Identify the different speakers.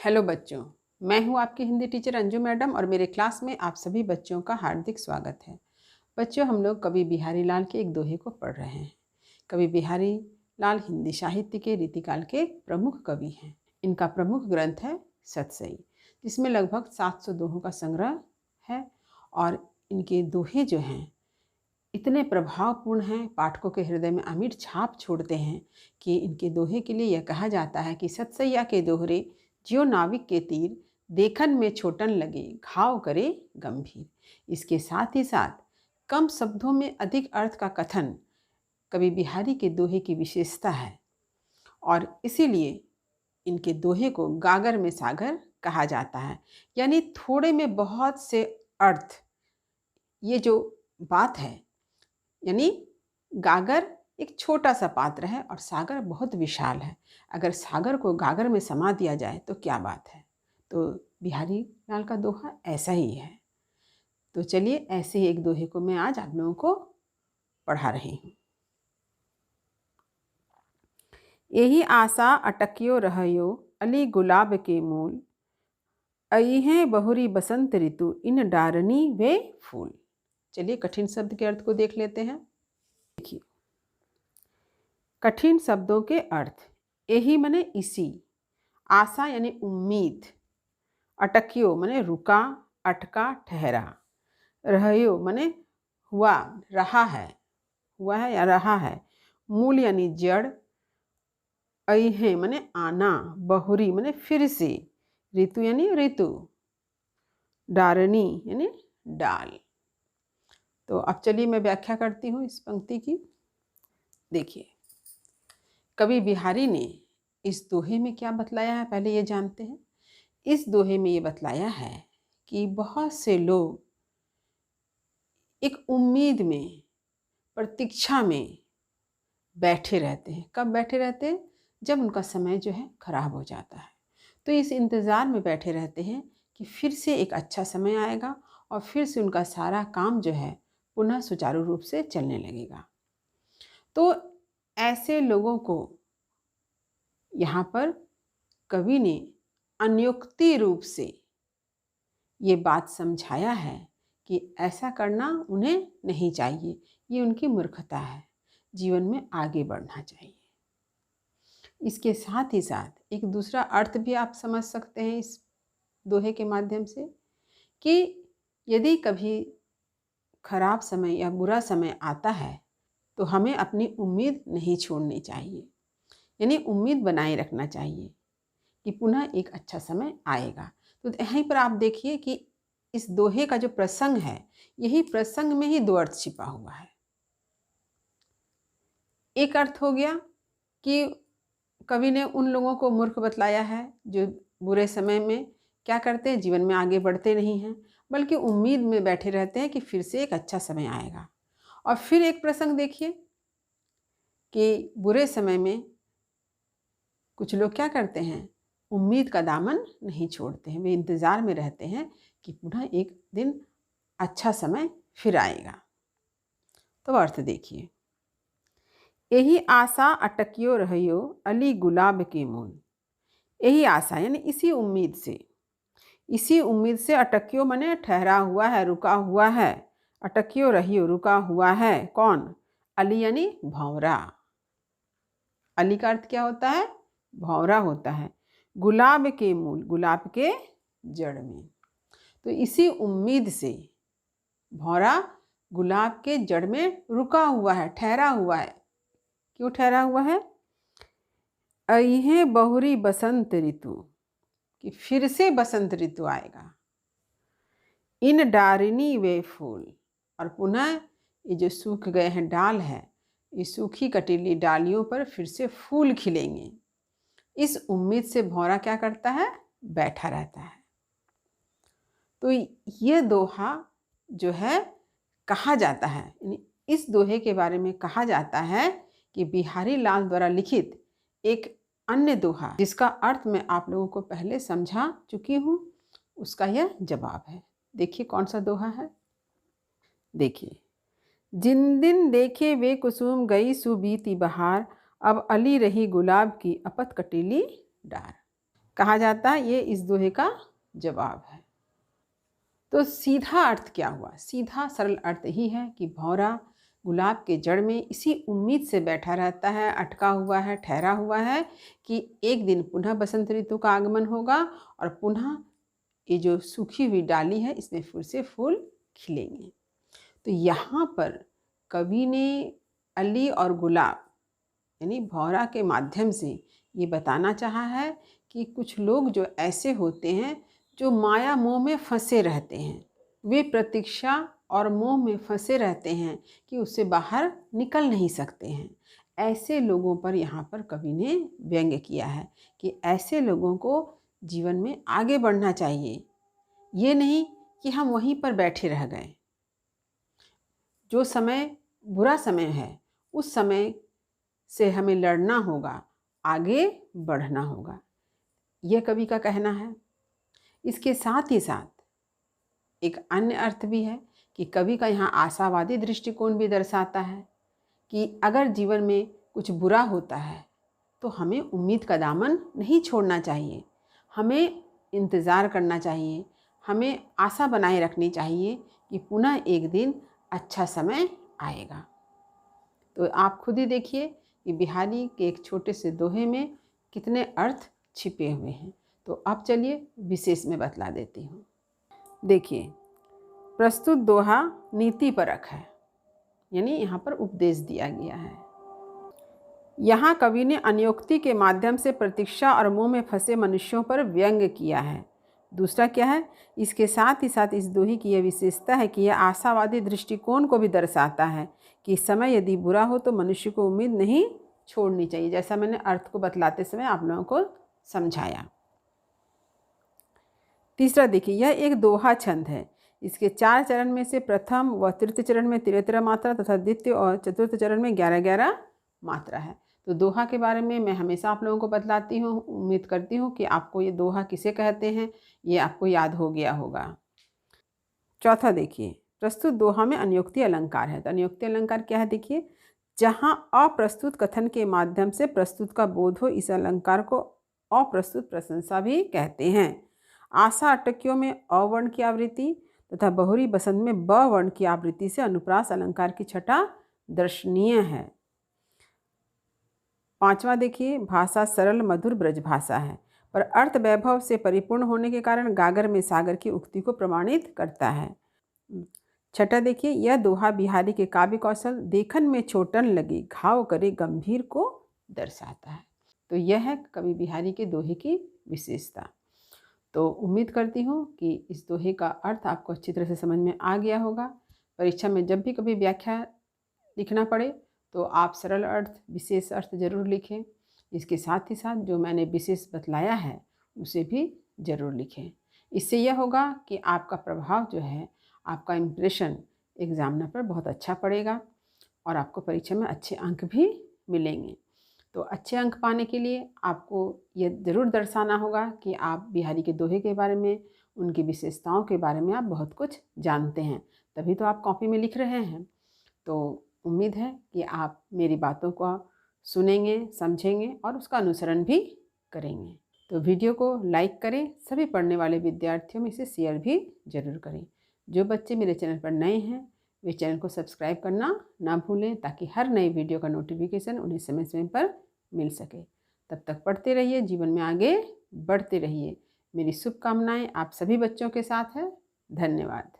Speaker 1: Hello बच्चों, मैं हूं आपकी हिंदी टीचर अंजू मैडम और मेरे क्लास में आप सभी बच्चों का हार्दिक स्वागत है। बच्चों, हम लोग कवि बिहारी लाल के एक दोहे को पढ़ रहे हैं। कवि बिहारी लाल हिंदी साहित्य के रीतिकाल के प्रमुख कवि हैं। इनका प्रमुख ग्रंथ है सतसई, जिसमें लगभग 700 दोहों का संग्रह है और इनके दोहे जो हैं इतने प्रभावपूर्ण हैं, पाठकों के हृदय में अमिट छाप छोड़ते हैं कि इनके दोहे के लिए यह कहा जाता है कि सतसैया के दोहरे ज्यों नाविक के तीर, देखन में छोटन लगे घाव करे गंभीर। इसके साथ ही साथ कम शब्दों में अधिक अर्थ का कथन कवि बिहारी के दोहे की विशेषता है और इसीलिए इनके दोहे को गागर में सागर कहा जाता है। यानी थोड़े में बहुत से अर्थ, ये जो बात है, यानी गागर एक छोटा सा पात्र है और सागर बहुत विशाल है। अगर सागर को गागर में समा दिया जाए तो क्या बात है। तो बिहारी लाल का दोहा ऐसा ही है। तो चलिए, ऐसे ही एक दोहे को मैं आज आप लोगों को पढ़ा रही हूँ। यही आशा अटकियो रहयो, अली गुलाब के मूल, अइहें बहुरी बसंत ऋतु, इन डारनी वे फूल। चलिए कठिन शब्द के अर्थ को देख लेते हैं। देखिए, कठिन शब्दों के अर्थ। यही माने इसी, आशा यानी उम्मीद, अटकियो माने रुका, अटका, ठहरा, रहयो माने हुआ, रहा है, हुआ है या रहा है, मूल यानी जड़, अइहे माने आना, बहुरी माने फिर से, ऋतु यानी ऋतु, डारनी यानी डाल। तो अब चलिए मैं व्याख्या करती हूँ इस पंक्ति की। देखिए, कवि बिहारी ने इस दोहे में क्या बतलाया है, पहले ये जानते हैं। इस दोहे में ये बतलाया है कि बहुत से लोग एक उम्मीद में, प्रतीक्षा में बैठे रहते हैं। कब बैठे रहते हैं? जब उनका समय जो है खराब हो जाता है। तो इस इंतज़ार में बैठे रहते हैं कि फिर से एक अच्छा समय आएगा और फिर से उनका सारा काम जो है पुनः सुचारू रूप से चलने लगेगा। तो ऐसे लोगों को यहाँ पर कवि ने अन्योक्ति रूप से ये बात समझाया है कि ऐसा करना उन्हें नहीं चाहिए, ये उनकी मूर्खता है, जीवन में आगे बढ़ना चाहिए। इसके साथ ही साथ एक दूसरा अर्थ भी आप समझ सकते हैं इस दोहे के माध्यम से कि यदि कभी खराब समय या बुरा समय आता है तो हमें अपनी उम्मीद नहीं छोड़नी चाहिए, यानी उम्मीद बनाए रखना चाहिए कि पुनः एक अच्छा समय आएगा। तो यहीं पर आप देखिए कि इस दोहे का जो प्रसंग है, यही प्रसंग में ही दो अर्थ छिपा हुआ है। एक अर्थ हो गया कि कवि ने उन लोगों को मूर्ख बतलाया है जो बुरे समय में क्या करते हैं, जीवन में आगे बढ़ते नहीं हैं, बल्कि उम्मीद में बैठे रहते हैं कि फिर से एक अच्छा समय आएगा। और फिर एक प्रसंग देखिए कि बुरे समय में कुछ लोग क्या करते हैं, उम्मीद का दामन नहीं छोड़ते हैं, वे इंतज़ार में रहते हैं कि पुनः एक दिन अच्छा समय फिर आएगा। तो अर्थ देखिए, यही आशा अटकियो रहियो, अली गुलाब के मूल। यही आशा यानी इसी उम्मीद से अटकियो माने ठहरा हुआ है, रुका हुआ है, अटकियो रहियो रुका हुआ है। कौन? अली यानी भंवरा। अली का अर्थ क्या होता है? भंवरा होता है। गुलाब के मूल, गुलाब के जड़ में। तो इसी उम्मीद से भंवरा गुलाब के जड़ में रुका हुआ है, ठहरा हुआ है। क्यों ठहरा हुआ है? अइहें बहुरी बसंत ऋतु, कि फिर से बसंत ऋतु आएगा। इन डारिनी वे फूल, और पुनः ये जो सूख गए हैं डाल है, इस सूखी कटीली डालियों पर फिर से फूल खिलेंगे। इस उम्मीद से भौरा क्या करता है? बैठा रहता है। तो ये दोहा जो है कहा जाता है, इस दोहे के बारे में कहा जाता है कि बिहारी लाल द्वारा लिखित एक अन्य दोहा, जिसका अर्थ मैं आप लोगों को पहले समझा चुकी हूँ, उसका यह जवाब है। देखिए कौन सा दोहा है। देखिए, जिन दिन देखे वे कुसुम गई सुबीती बहार, अब अली रही गुलाब की अपत कटीली डार। कहा जाता है। ये इस दोहे का जवाब है। तो सीधा अर्थ क्या हुआ? सीधा सरल अर्थ यही है कि भौरा गुलाब के जड़ में इसी उम्मीद से बैठा रहता है, अटका हुआ है, ठहरा हुआ है कि एक दिन पुनः बसंत ऋतु का आगमन होगा और पुनः ये जो सूखी हुई डाली है इसमें फिर से फूल खिलेंगे। तो यहाँ पर कवि ने अली और गुलाब यानी भौरा के माध्यम से ये बताना चाहा है कि कुछ लोग जो ऐसे होते हैं जो माया मोह में फंसे रहते हैं, वे प्रतीक्षा और मोह में फंसे रहते हैं कि उससे बाहर निकल नहीं सकते हैं। ऐसे लोगों पर यहाँ पर कवि ने व्यंग्य किया है कि ऐसे लोगों को जीवन में आगे बढ़ना चाहिए, ये नहीं कि हम वहीं पर बैठे रह गए। जो समय बुरा समय है उस समय से हमें लड़ना होगा, आगे बढ़ना होगा, यह कवि का कहना है। इसके साथ ही साथ एक अन्य अर्थ भी है कि कवि का यहाँ आशावादी दृष्टिकोण भी दर्शाता है कि अगर जीवन में कुछ बुरा होता है तो हमें उम्मीद का दामन नहीं छोड़ना चाहिए, हमें इंतज़ार करना चाहिए, हमें आशा बनाए रखनी चाहिए कि पुनः एक दिन अच्छा समय आएगा। तो आप खुद ही देखिए कि बिहारी के एक छोटे से दोहे में कितने अर्थ छिपे हुए हैं। तो अब चलिए विशेष में बतला देती हूँ। देखिए, प्रस्तुत दोहा नीति परक है, यानी यहाँ पर उपदेश दिया गया है। यहाँ कवि ने अन्योक्ति के माध्यम से प्रतीक्षा और मोह में फंसे मनुष्यों पर व्यंग्य किया है। दूसरा क्या है? इसके साथ ही साथ इस दोहे की यह विशेषता है कि यह आशावादी दृष्टिकोण को भी दर्शाता है कि समय यदि बुरा हो तो मनुष्य को उम्मीद नहीं छोड़नी चाहिए, जैसा मैंने अर्थ को बतलाते समय आप लोगों को समझाया। तीसरा देखिए, यह एक दोहा छंद है। इसके 4 चरण में से प्रथम व तृतीय चरण में 13 मात्रा तथा द्वितीय और चतुर्थ चरण में 11 मात्रा है। तो दोहा के बारे में मैं हमेशा आप लोगों को बतलाती हूँ। उम्मीद करती हूँ कि आपको ये दोहा किसे कहते हैं ये आपको याद हो गया होगा। चौथा देखिए, प्रस्तुत दोहा में अन्योक्ति अलंकार है। तो अन्योक्ति अलंकार क्या है? देखिए, जहाँ अप्रस्तुत कथन के माध्यम से प्रस्तुत का बोध हो, इस अलंकार को अप्रस्तुत प्रशंसा भी कहते हैं। आशा अटकियों में अ वर्ण की आवृत्ति तथा बहुरी बसंत में ब वर्ण की आवृत्ति से अनुप्रास अलंकार की छटा दर्शनीय है। पांचवा देखिए, भाषा सरल मधुर ब्रज भाषा है, पर अर्थ वैभव से परिपूर्ण होने के कारण गागर में सागर की उक्ति को प्रमाणित करता है। छठा देखिए, यह दोहा बिहारी के काव्य कौशल देखन में छोटन लगी घाव करे गंभीर को दर्शाता है। तो यह है कवि बिहारी के दोहे की विशेषता। तो उम्मीद करती हूँ कि इस दोहे का अर्थ आपको अच्छी तरह से समझ में आ गया होगा। परीक्षा में जब भी कभी व्याख्या लिखना पड़े तो आप सरल अर्थ, विशेष अर्थ जरूर लिखें। इसके साथ ही साथ जो मैंने विशेष बतलाया है उसे भी जरूर लिखें। इससे यह होगा कि आपका प्रभाव जो है, आपका इम्प्रेशन एग्जामिनर पर बहुत अच्छा पड़ेगा और आपको परीक्षा में अच्छे अंक भी मिलेंगे। तो अच्छे अंक पाने के लिए आपको ये ज़रूर दर्शाना होगा कि आप बिहारी के दोहे के बारे में, उनकी विशेषताओं के बारे में आप बहुत कुछ जानते हैं, तभी तो आप कॉपी में लिख रहे हैं। तो उम्मीद है कि आप मेरी बातों को सुनेंगे, समझेंगे और उसका अनुसरण भी करेंगे। तो वीडियो को लाइक करें, सभी पढ़ने वाले विद्यार्थियों में इसे शेयर भी ज़रूर करें। जो बच्चे मेरे चैनल पर नए हैं वे चैनल को सब्सक्राइब करना ना भूलें ताकि हर नई वीडियो का नोटिफिकेशन उन्हें समय समय पर मिल सके। तब तक पढ़ते रहिए, जीवन में आगे बढ़ते रहिए। मेरी शुभकामनाएं आप सभी बच्चों के साथ है। धन्यवाद।